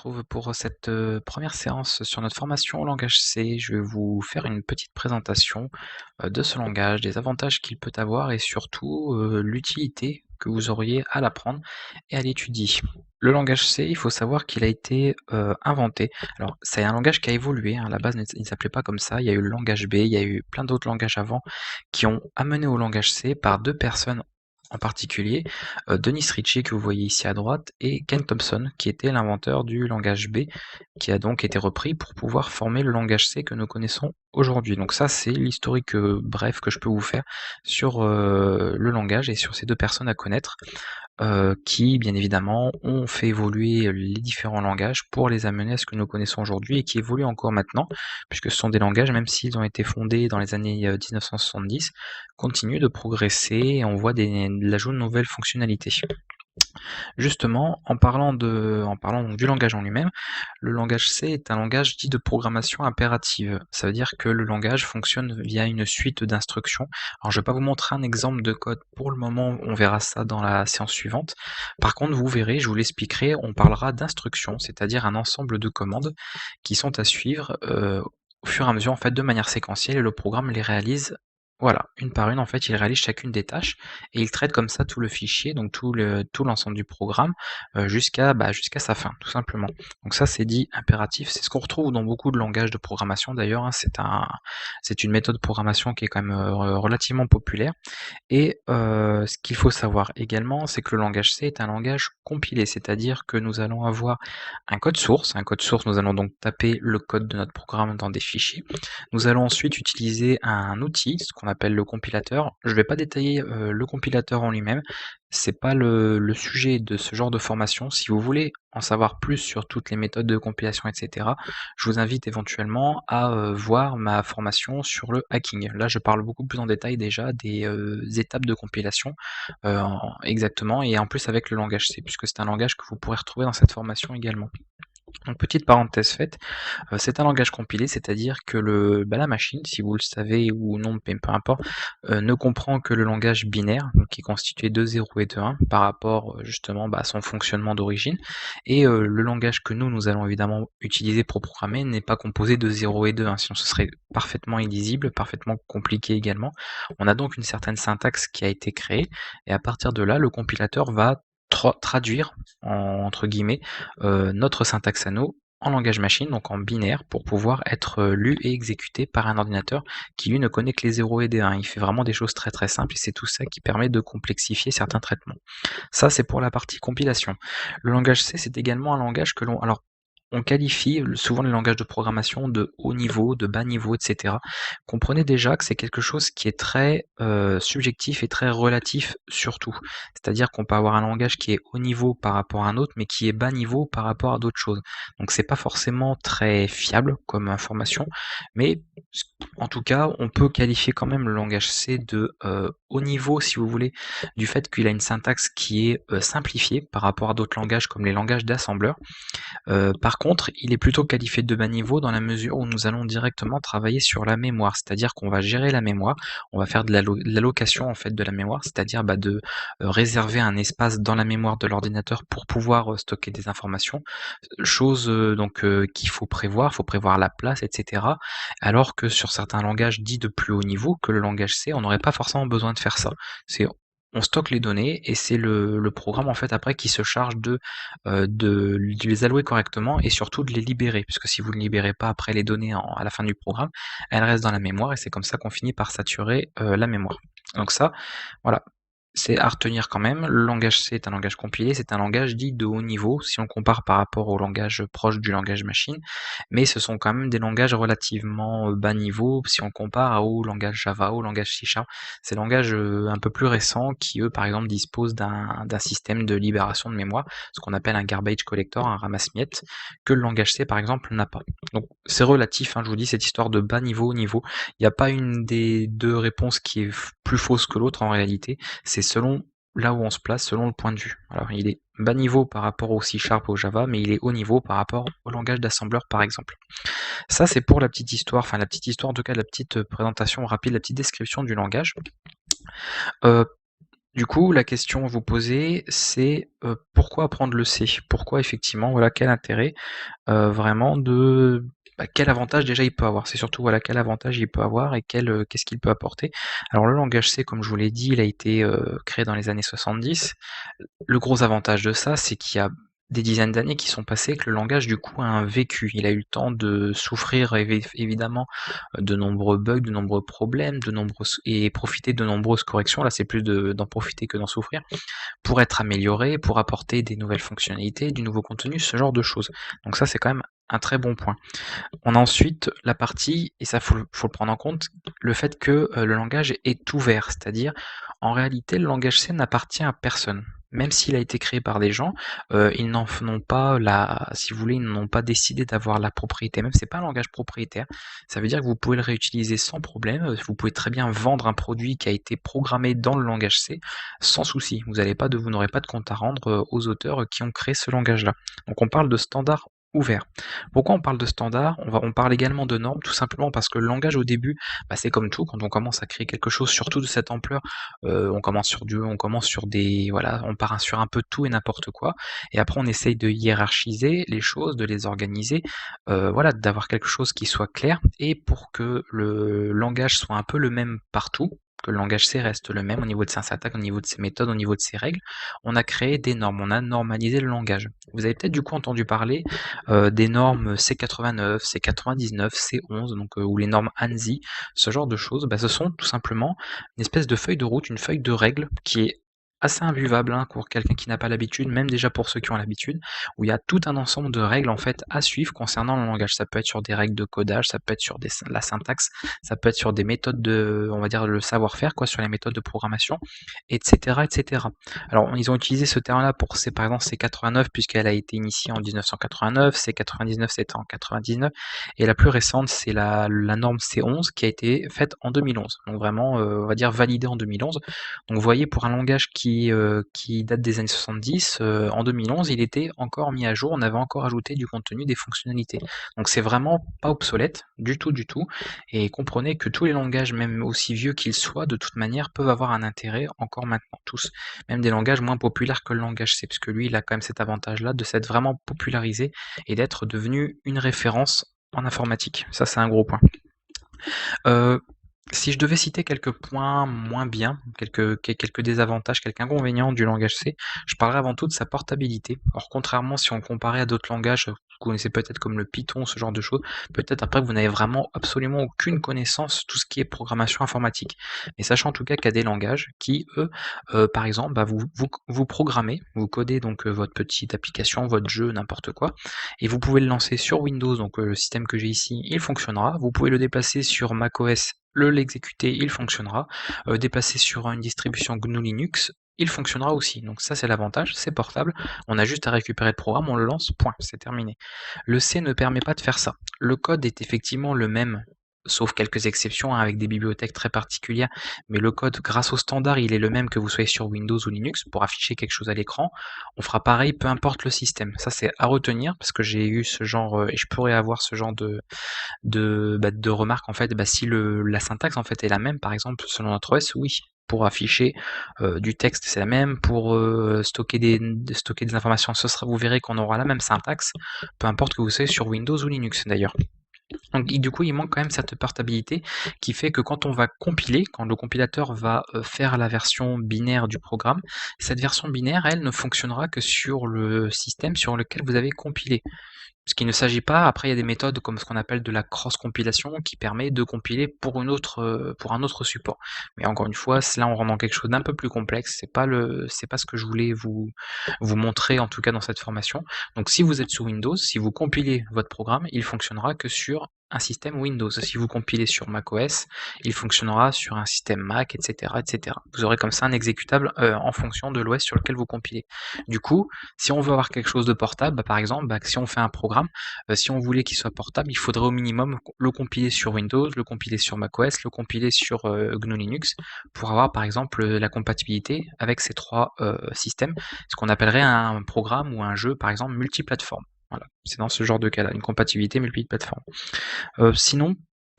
retrouve pour cette, première séance sur notre formation au langage C. Je vais vous faire une petite présentation, de ce langage, des avantages qu'il peut avoir et surtout, l'utilité que vous auriez à l'apprendre et à l'étudier. Le langage C, il faut savoir qu'il a été, inventé. Alors c'est un langage qui a évolué, hein, à la base il ne s'appelait pas comme ça. Il y a eu le langage B, il y a eu plein d'autres langages avant qui ont amené au langage C par 2 personnes en particulier, Dennis Ritchie que vous voyez ici à droite et Ken Thompson qui était l'inventeur du langage B, qui a donc été repris pour pouvoir former le langage C que nous connaissons aujourd'hui. Donc ça, c'est l'historique, bref que je peux vous faire sur, le langage et sur ces 2 personnes à connaître, qui bien évidemment ont fait évoluer les différents langages pour les amener à ce que nous connaissons aujourd'hui et qui évoluent encore maintenant, puisque ce sont des langages, même s'ils ont été fondés dans les années, 1970, continuent de progresser et on voit l'ajout de nouvelles fonctionnalités. Justement, en parlant donc du langage en lui-même, le langage C est un langage dit de programmation impérative. Ça veut dire que le langage fonctionne via une suite d'instructions. Alors je vais pas vous montrer un exemple de code pour le moment, on verra ça dans la séance suivante. Par contre, vous verrez, je vous l'expliquerai, on parlera d'instructions, c'est-à-dire un ensemble de commandes qui sont à suivre, au fur et à mesure, en fait, de manière séquentielle et le programme les réalise, voilà, une par une, en fait, il réalise chacune des tâches et il traite comme ça tout le fichier, donc tout l'ensemble du programme, jusqu'à sa fin, tout simplement. Donc ça, c'est dit impératif, c'est ce qu'on retrouve dans beaucoup de langages de programmation d'ailleurs, hein. C'est une méthode de programmation qui est quand même, relativement populaire et ce qu'il faut savoir également, c'est que le langage C est un langage compilé, c'est-à-dire que nous allons avoir un code source. Un code source, nous allons donc taper le code de notre programme dans des fichiers. Nous allons ensuite utiliser un outil, ce qu'on appelle le compilateur. Je ne vais pas détailler, le compilateur en lui-même, c'est pas le sujet de ce genre de formation. Si vous voulez en savoir plus sur toutes les méthodes de compilation et cetera, je vous invite éventuellement à, voir ma formation sur le hacking. Là, je parle beaucoup plus en détail déjà des, étapes de compilation, exactement et en plus avec le langage C, puisque c'est un langage que vous pourrez retrouver dans cette formation également. Donc petite parenthèse faite, c'est un langage compilé, c'est-à-dire que la machine, si vous le savez ou non, peu importe, ne comprend que le langage binaire, donc qui est constitué de 0 et de 1 par rapport, justement, à son fonctionnement d'origine et le langage que nous allons évidemment utiliser pour programmer n'est pas composé de 0 et de 1, sinon ce serait parfaitement illisible, parfaitement compliqué également. On a donc une certaine syntaxe qui a été créée et à partir de là, le compilateur va traduire, entre guillemets, notre syntaxe à nous en langage machine, donc en binaire, pour pouvoir être lu et exécuté par un ordinateur qui lui ne connaît que les 0 et des 1. Il fait vraiment des choses très très simples et c'est tout ça qui permet de complexifier certains traitements. Ça, c'est pour la partie compilation. Le langage C, c'est également un langage que l'on... Alors, on qualifie souvent les langages de programmation de haut niveau, de bas niveau, etc. Comprenez déjà que c'est quelque chose qui est très subjectif et très relatif surtout. C'est-à-dire qu'on peut avoir un langage qui est haut niveau par rapport à un autre, mais qui est bas niveau par rapport à d'autres choses. Donc c'est pas forcément très fiable comme information, mais en tout cas, on peut qualifier quand même le langage C de haut niveau, si vous voulez, du fait qu'il a une syntaxe qui est simplifiée par rapport à d'autres langages comme les langages d'assembleur. Par contre, il est plutôt qualifié de bas niveau dans la mesure où nous allons directement travailler sur la mémoire. C'est-à-dire qu'on va gérer la mémoire, on va faire de l'allocation en fait de la mémoire, c'est-à-dire de réserver un espace dans la mémoire de l'ordinateur pour pouvoir stocker des informations. Chose donc qu'il faut prévoir la place, etc. Alors que sur certains langages dits de plus haut niveau, que le langage C, on n'aurait pas forcément besoin de faire ça. On stocke les données et c'est le programme en fait après qui se charge de les allouer correctement et surtout de les libérer, puisque si vous ne libérez pas après les données à la fin du programme, elles restent dans la mémoire et c'est comme ça qu'on finit par saturer la mémoire. Donc ça, voilà, c'est à retenir quand même. Le langage C est un langage compilé, c'est un langage dit de haut niveau si on compare par rapport au langage proche du langage machine, mais ce sont quand même des langages relativement bas niveau si on compare au langage Java, au langage C#. Ces langages un peu plus récents qui, eux, par exemple, disposent d'un système de libération de mémoire, ce qu'on appelle un garbage collector, un ramasse-miettes, que le langage C, par exemple, n'a pas. Donc c'est relatif, hein, je vous dis, cette histoire de bas niveau, haut niveau. Il n'y a pas une des deux réponses qui est plus fausse que l'autre en réalité, c'est selon là où on se place, selon le point de vue. Alors il est bas niveau par rapport au C# au Java, mais il est haut niveau par rapport au langage d'assembleur par exemple. Ça c'est pour la petite histoire, enfin la petite histoire en tout cas, la petite présentation rapide, la petite description du langage. Euh, Du coup, la question à vous poser, c'est, pourquoi apprendre le C? Pourquoi effectivement, voilà, quel intérêt, vraiment de quel avantage déjà il peut avoir? C'est surtout, voilà, quel avantage il peut avoir et qu'est-ce qu'il peut apporter? Alors le langage C, comme je vous l'ai dit, il a été, créé dans les années 70. Le gros avantage de ça, c'est qu'il y a des dizaines d'années qui sont passées, que le langage du coup a un vécu. Il a eu le temps de souffrir évidemment de nombreux bugs, de nombreux problèmes, et profiter de nombreuses corrections. Là, c'est plus d'en profiter que d'en souffrir, pour être amélioré, pour apporter des nouvelles fonctionnalités, du nouveau contenu, ce genre de choses. Donc ça, c'est quand même un très bon point. On a ensuite la partie, et ça faut le prendre en compte, le fait que le langage est ouvert, c'est-à-dire en réalité le langage C n'appartient à personne. Même s'il a été créé par des gens, ils n'en ont pas si vous voulez, ils n'ont pas décidé d'avoir la propriété. Même c'est pas un langage propriétaire. Ça veut dire que vous pouvez le réutiliser sans problème. Vous pouvez très bien vendre un produit qui a été programmé dans le langage C sans souci. Vous n'aurez pas de compte à rendre aux auteurs qui ont créé ce langage-là. Donc on parle de standard ouvert. Pourquoi on parle de standard? On parle également de normes, tout simplement parce que le langage au début, c'est comme tout, quand on commence à créer quelque chose, surtout de cette ampleur, on commence sur des, voilà, on part sur un peu tout et n'importe quoi, et après on essaye de hiérarchiser les choses, de les organiser, voilà, d'avoir quelque chose qui soit clair, et pour que le langage soit un peu le même partout, que le langage C reste le même au niveau de sa syntaxe, au niveau de ses méthodes, au niveau de ses règles, on a créé des normes, on a normalisé le langage. Vous avez peut-être du coup entendu parler des normes C89, C99, C11, donc ou les normes ANSI, ce genre de choses, ce sont tout simplement une espèce de feuille de route, une feuille de règles qui est assez imbuvable, hein, pour quelqu'un qui n'a pas l'habitude, même déjà pour ceux qui ont l'habitude, où il y a tout un ensemble de règles en fait à suivre concernant le langage. Ça peut être sur des règles de codage, ça peut être sur la syntaxe, ça peut être sur des méthodes de, on va dire, le savoir-faire, quoi, sur les méthodes de programmation, etc., etc. Alors, ils ont utilisé ce terme-là pour, par exemple, C89, puisqu'elle a été initiée en 1989, C99, c'était en 99, et la plus récente, c'est la norme C11 qui a été faite en 2011. Donc vraiment, on va dire validée en 2011. Donc vous voyez, pour un langage qui date des années 70, en 2011, il était encore mis à jour, on avait encore ajouté du contenu, des fonctionnalités. Donc c'est vraiment pas obsolète, du tout, du tout. Et comprenez que tous les langages, même aussi vieux qu'ils soient, de toute manière, peuvent avoir un intérêt encore maintenant, tous. Même des langages moins populaires que le langage C, parce que lui, il a quand même cet avantage-là de s'être vraiment popularisé et d'être devenu une référence en informatique. Ça, c'est un gros point. Si je devais citer quelques points moins bien, quelques désavantages, quelques inconvénients du langage C, je parlerai avant tout de sa portabilité. Alors contrairement, si on comparait à d'autres langages, vous connaissez peut-être comme le Python, ce genre de choses, peut-être après vous n'avez vraiment absolument aucune connaissance tout ce qui est programmation informatique. Mais sachant en tout cas qu'il y a des langages qui, eux, par exemple, vous programmez, vous codez donc votre petite application, votre jeu, n'importe quoi, et vous pouvez le lancer sur Windows, donc le système que j'ai ici, il fonctionnera. Vous pouvez le déplacer sur macOS, l'exécuter, il fonctionnera. Déplacer sur une distribution GNU Linux, il fonctionnera aussi. Donc ça, c'est l'avantage, c'est portable. On a juste à récupérer le programme, on le lance, point, c'est terminé. Le C ne permet pas de faire ça. Le code est effectivement le même, sauf quelques exceptions, hein, avec des bibliothèques très particulières, mais le code, grâce au standard, il est le même que vous soyez sur Windows ou Linux. Pour afficher quelque chose à l'écran, on fera pareil, peu importe le système. Ça, c'est à retenir, parce que j'ai eu ce genre, et je pourrais avoir ce genre de remarques, en fait, si la syntaxe en fait est la même, par exemple, selon notre OS, oui. Pour afficher du texte, c'est la même. Pour stocker des informations, vous verrez qu'on aura la même syntaxe, peu importe que vous soyez sur Windows ou Linux d'ailleurs. Donc du coup, il manque quand même cette portabilité qui fait que quand on va compiler, quand le compilateur va faire la version binaire du programme, cette version binaire, elle ne fonctionnera que sur le système sur lequel vous avez compilé. Parce qu'il ne s'agit pas, après il y a des méthodes comme ce qu'on appelle de la cross-compilation qui permet de compiler pour un autre support. Mais encore une fois, là on rentre dans quelque chose d'un peu plus complexe, c'est pas ce que je voulais vous montrer en tout cas dans cette formation. Donc si vous êtes sur Windows, si vous compilez votre programme, il fonctionnera que sur un système Windows. Si vous compilez sur macOS, il fonctionnera sur un système Mac, etc., etc. Vous aurez comme ça un exécutable en fonction de l'OS sur lequel vous compilez. Du coup, si on veut avoir quelque chose de portable, par exemple, si on fait un programme, si on voulait qu'il soit portable, il faudrait au minimum le compiler sur Windows, le compiler sur macOS, le compiler sur GNU Linux, pour avoir par exemple la compatibilité avec ces trois systèmes, ce qu'on appellerait un programme ou un jeu par exemple multiplateforme. Voilà, c'est dans ce genre de cas-là, une compatibilité multiplateforme. Sinon,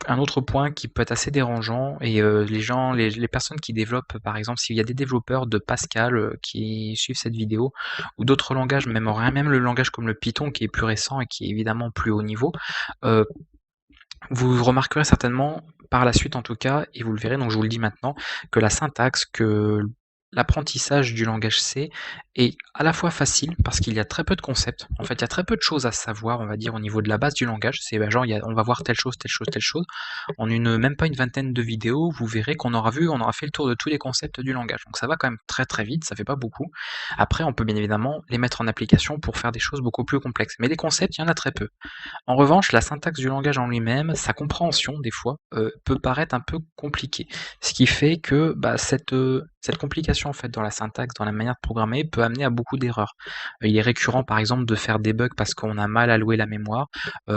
Un autre point qui peut être assez dérangeant et les personnes qui développent, par exemple, s'il y a des développeurs de Pascal, qui suivent cette vidéo ou d'autres langages, même le langage comme le Python qui est plus récent et qui est évidemment plus haut niveau, heu, vous remarquerez certainement, par la suite en tout cas, et vous le verrez, donc je vous le dis maintenant, que la syntaxe, que l'apprentissage du langage C est à la fois facile parce qu'il y a très peu de concepts. En fait, il y a très peu de choses à savoir, on va dire, au niveau de la base du langage. C'est bah, genre, on va voir telle chose, telle chose, telle chose. En même pas une vingtaine de vidéos, vous verrez on aura fait le tour de tous les concepts du langage. Donc ça va quand même très très vite, ça fait pas beaucoup. Après, on peut bien évidemment les mettre en application pour faire des choses beaucoup plus complexes. Mais les concepts, il y en a très peu. En revanche, la syntaxe du langage en lui-même, sa compréhension des fois, peut paraître un peu compliquée. Ce qui fait que, bah, cette complication en fait dans la syntaxe, dans la manière de programmer, peut amener à beaucoup d'erreurs. Il est récurrent par exemple de faire des bugs parce qu'on a mal alloué la mémoire,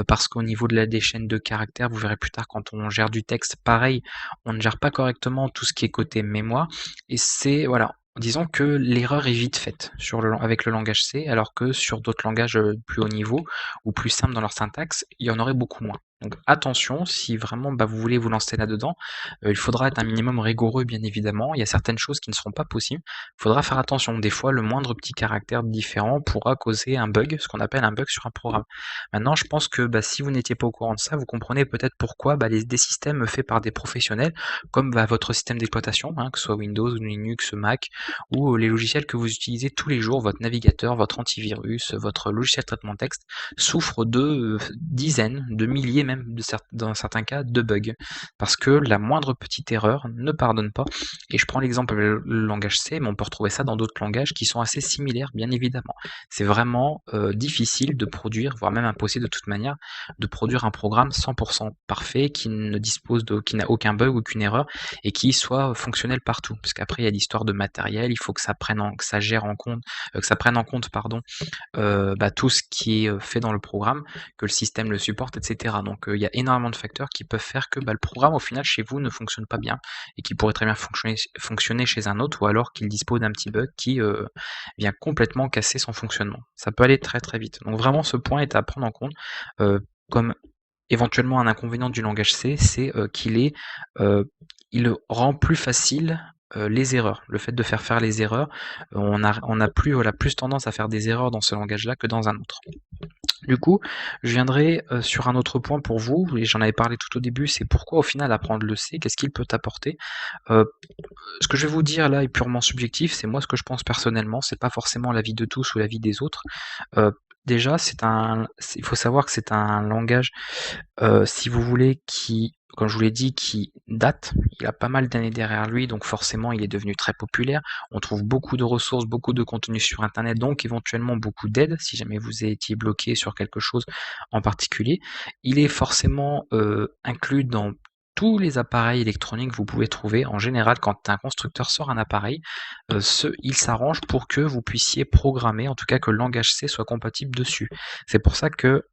parce qu'au niveau des chaînes de caractères, vous verrez plus tard quand on gère du texte, pareil, on ne gère pas correctement tout ce qui est côté mémoire et c'est voilà, disons que l'erreur est vite faite avec le langage C, alors que sur d'autres langages, plus haut niveau, ou plus simples dans leur syntaxe, il y en aurait beaucoup moins. Donc attention, si vraiment bah, vous voulez vous lancer là-dedans, il faudra être un minimum rigoureux bien évidemment. Il y a certaines choses qui ne seront pas possibles. Il faudra faire attention. Des fois, le moindre petit caractère différent pourra causer un bug, ce qu'on appelle un bug sur un programme. Maintenant, je pense que bah, si vous n'étiez pas au courant de ça, vous comprenez peut-être pourquoi bah, des systèmes faits par des professionnels, comme bah, votre système d'exploitation, hein, que ce soit Windows, Linux, Mac, ou les logiciels que vous utilisez tous les jours, votre navigateur, votre antivirus, votre logiciel de traitement de texte, souffre de dizaines, de milliers même, dans certains cas, de bugs. Parce que la moindre petite erreur ne pardonne pas. Et je prends l'exemple le langage C, mais on peut retrouver ça dans d'autres langages qui sont assez similaires, bien évidemment. C'est vraiment difficile de produire, voire même impossible de toute manière, de produire un programme 100% parfait qui n'a aucun bug, aucune erreur, et qui soit fonctionnel partout. Parce qu'après, il y a l'histoire de matériel, il faut que ça prenne en compte, pardon, bah, tout ce qui est fait dans le programme, que le système le supporte, etc. Donc il y a énormément de facteurs qui peuvent faire que bah, le programme au final chez vous ne fonctionne pas bien et qui pourrait très bien fonctionner chez un autre, ou alors qu'il dispose d'un petit bug qui vient complètement casser son fonctionnement. Ça peut aller très très vite. Donc vraiment ce point est à prendre en compte. Comme éventuellement un inconvénient du langage C, c'est il rend plus facile les erreurs. Le fait de faire les erreurs, on a plus tendance à faire des erreurs dans ce langage-là que dans un autre. Du coup, je viendrai sur un autre point pour vous, et j'en avais parlé tout au début, c'est pourquoi au final apprendre le C, qu'est-ce qu'il peut apporter. Ce que je vais vous dire là est purement subjectif, c'est moi ce que je pense personnellement, c'est pas forcément l'avis de tous ou l'avis des autres. Déjà, il faut savoir que c'est un langage, si vous voulez, qui, comme je vous l'ai dit, qui date. Il a pas mal d'années derrière lui, donc forcément il est devenu très populaire. On trouve beaucoup de ressources, beaucoup de contenu sur internet, donc éventuellement beaucoup d'aide si jamais vous étiez bloqué sur quelque chose en particulier. Il est forcément inclus dans tous les appareils électroniques que vous pouvez trouver. En général, quand un constructeur sort un appareil, il s'arrange pour que vous puissiez programmer, en tout cas que le langage C soit compatible dessus. C'est pour ça que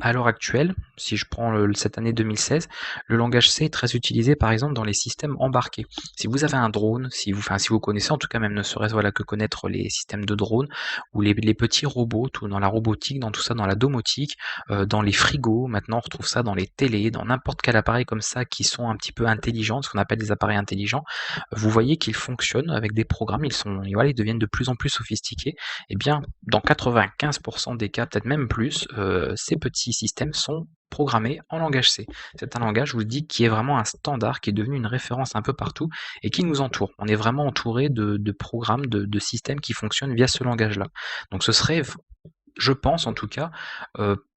à l'heure actuelle, si je prends cette année 2016, le langage C est très utilisé par exemple dans les systèmes embarqués. Si vous avez un drone, si vous connaissez en tout cas même ne serait-ce voilà, que connaître les systèmes de drones ou les petits robots, tout dans la robotique, dans tout ça, dans la domotique, dans les frigos, maintenant on retrouve ça dans les télés, dans n'importe quel appareil comme ça qui sont un petit peu intelligents, ce qu'on appelle des appareils intelligents, vous voyez qu'ils fonctionnent avec des programmes, ils deviennent de plus en plus sophistiqués. Et bien, dans 95% des cas, peut-être même plus, ces petits systèmes sont programmés en langage C. C'est un langage, je vous le dis, qui est vraiment un standard, qui est devenu une référence un peu partout et qui nous entoure. On est vraiment entouré de programmes, de systèmes qui fonctionnent via ce langage-là. Donc ce serait, je pense en tout cas,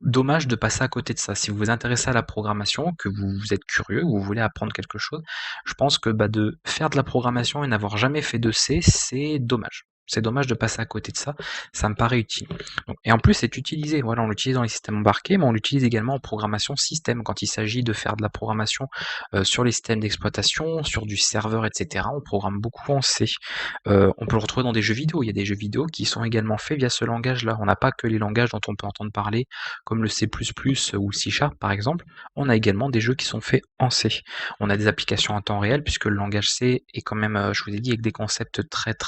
dommage de passer à côté de ça. Si vous vous intéressez à la programmation, que vous êtes curieux, ou vous voulez apprendre quelque chose, je pense que bah, de faire de la programmation et n'avoir jamais fait de C, c'est dommage. C'est dommage de passer à côté de ça, ça me paraît utile. Et en plus, c'est utilisé, voilà, on l'utilise dans les systèmes embarqués, mais on l'utilise également en programmation système, quand il s'agit de faire de la programmation sur les systèmes d'exploitation, sur du serveur, etc. On programme beaucoup en C. On peut le retrouver dans des jeux vidéo, il y a des jeux vidéo qui sont également faits via ce langage-là. On n'a pas que les langages dont on peut entendre parler, comme le C++ ou C# par exemple, on a également des jeux qui sont faits en C. On a des applications en temps réel, puisque le langage C est quand même, je vous ai dit, avec des concepts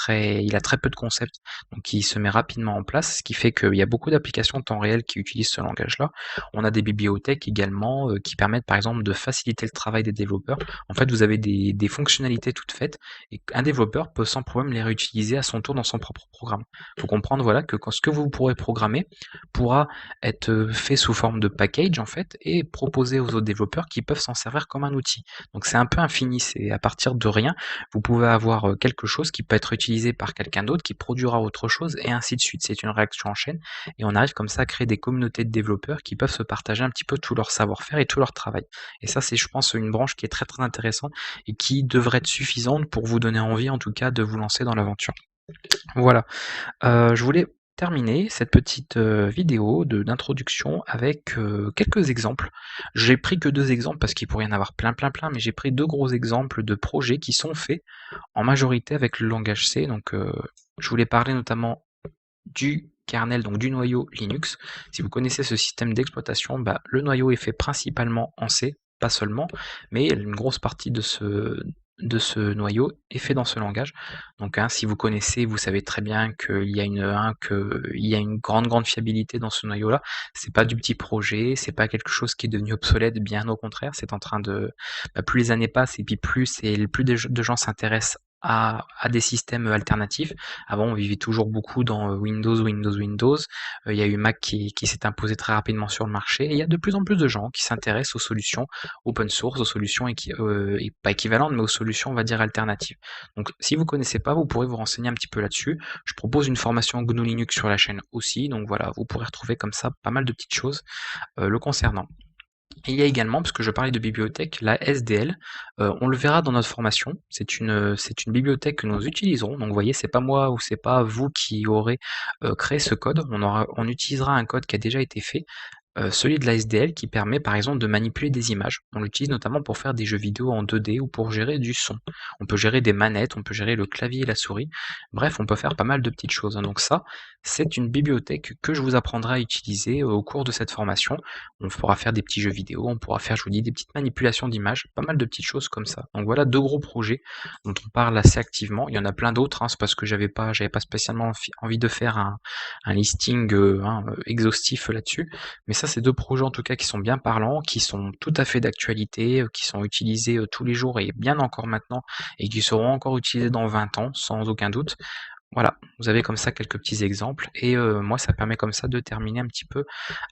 il a très peu de concept donc qui se met rapidement en place, ce qui fait qu'il y a beaucoup d'applications de temps réel qui utilisent ce langage-là. On a des bibliothèques également qui permettent par exemple de faciliter le travail des développeurs. En fait, vous avez des fonctionnalités toutes faites et un développeur peut sans problème les réutiliser à son tour dans son propre programme. Il faut comprendre voilà, que ce que vous pourrez programmer pourra être fait sous forme de package en fait et proposé aux autres développeurs qui peuvent s'en servir comme un outil. Donc c'est un peu infini, c'est à partir de rien, vous pouvez avoir quelque chose qui peut être utilisé par quelqu'un d'autre qui produira autre chose et ainsi de suite. C'est une réaction en chaîne et on arrive comme ça à créer des communautés de développeurs qui peuvent se partager un petit peu tout leur savoir-faire et tout leur travail. Et ça c'est je pense une branche qui est très très intéressante et qui devrait être suffisante pour vous donner envie en tout cas de vous lancer dans l'aventure. Voilà, je voulais terminer cette petite vidéo d'introduction avec quelques exemples. J'ai pris que 2 exemples parce qu'il pourrait y en avoir plein, mais j'ai pris 2 gros exemples de projets qui sont faits en majorité avec le langage C. Donc je voulais parler notamment du kernel, donc du noyau Linux. Si vous connaissez ce système d'exploitation, le noyau est fait principalement en C, pas seulement, mais une grosse partie de ce noyau est fait dans ce langage. Donc si vous connaissez, vous savez très bien qu'il y a une grande fiabilité dans ce noyau-là. C'est pas du petit projet, c'est pas quelque chose qui est devenu obsolète, bien au contraire, c'est en train de plus les années passent et puis plus de gens s'intéressent à des systèmes alternatifs. Avant, on vivait toujours beaucoup dans Windows. Il y a eu Mac qui s'est imposé très rapidement sur le marché. Et il y a de plus en plus de gens qui s'intéressent aux solutions open source, aux solutions pas équivalentes, mais aux solutions, on va dire, alternatives. Donc, si vous connaissez pas, vous pourrez vous renseigner un petit peu là-dessus. Je propose une formation GNU Linux sur la chaîne aussi. Donc voilà, vous pourrez retrouver comme ça pas mal de petites choses le concernant. Il y a également, parce que je parlais de bibliothèque, la SDL. On le verra dans notre formation. C'est une bibliothèque que nous utiliserons. Donc vous voyez, c'est pas moi ou c'est pas vous qui aurez créé ce code. On utilisera un code qui a déjà été fait, celui de la SDL qui permet par exemple de manipuler des images. On l'utilise notamment pour faire des jeux vidéo en 2D ou pour gérer du son. On peut gérer des manettes, on peut gérer le clavier et la souris. Bref, on peut faire pas mal de petites choses, hein. Donc ça, c'est une bibliothèque que je vous apprendrai à utiliser au cours de cette formation. On pourra faire des petits jeux vidéo, on pourra faire, je vous dis, des petites manipulations d'images, pas mal de petites choses comme ça. Donc voilà 2 gros projets dont on parle assez activement. Il y en a plein d'autres, hein, c'est parce que j'avais pas spécialement envie de faire un listing exhaustif là-dessus. Mais ça, c'est 2 projets en tout cas qui sont bien parlants, qui sont tout à fait d'actualité, qui sont utilisés tous les jours et bien encore maintenant, et qui seront encore utilisés dans 20 ans, sans aucun doute. Voilà, vous avez comme ça quelques petits exemples et moi ça permet comme ça de terminer un petit peu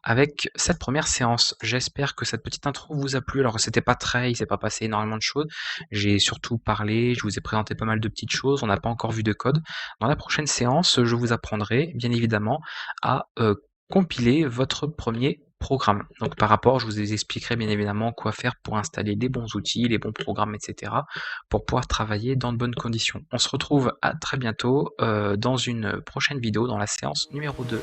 avec cette première séance. J'espère que cette petite intro vous a plu. Alors il s'est pas passé énormément de choses. J'ai surtout parlé, je vous ai présenté pas mal de petites choses, on n'a pas encore vu de code. Dans la prochaine séance, je vous apprendrai bien évidemment à compiler votre premier programme. Donc par rapport, je vous expliquerai bien évidemment quoi faire pour installer les bons outils, les bons programmes, etc. pour pouvoir travailler dans de bonnes conditions. On se retrouve à très bientôt dans une prochaine vidéo dans la séance numéro 2.